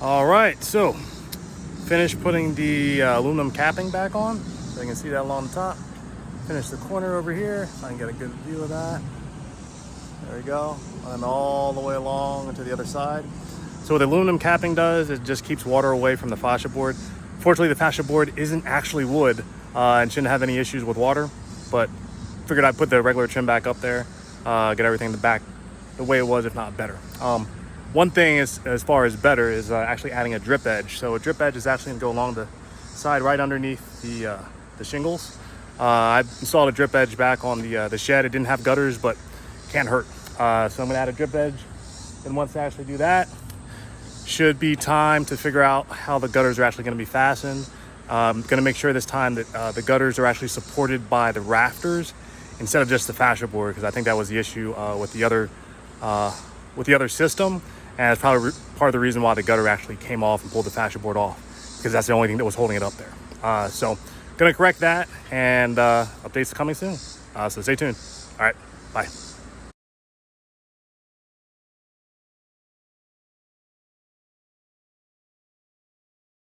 All right, so finished putting the aluminum capping back on, so you can see that along the top. Finish the corner over here, so I can get a good view of that. There we go, and all the way along to the other side. So what the aluminum capping does, it just keeps water away from the fascia board. Fortunately, the fascia board isn't actually wood and shouldn't have any issues with water, but figured I'd put the regular trim back up there, get everything in the back the way it was, if not better. One thing is, as far as better, is actually adding a drip edge. So a drip edge is actually going to go along the side right underneath the shingles. I installed a drip edge back on the shed. It didn't have gutters, but can't hurt. So I'm going to add a drip edge. And once I actually do that, should be time to figure out how the gutters are actually going to be fastened. I'm going to make sure this time that the gutters are actually supported by the rafters instead of just the fascia board, because I think that was the issue with the other system. And it's probably part of the reason why the gutter actually came off and pulled the fascia board off, because that's the only thing that was holding it up there. So gonna correct that, and updates coming soon. So stay tuned. All right, bye.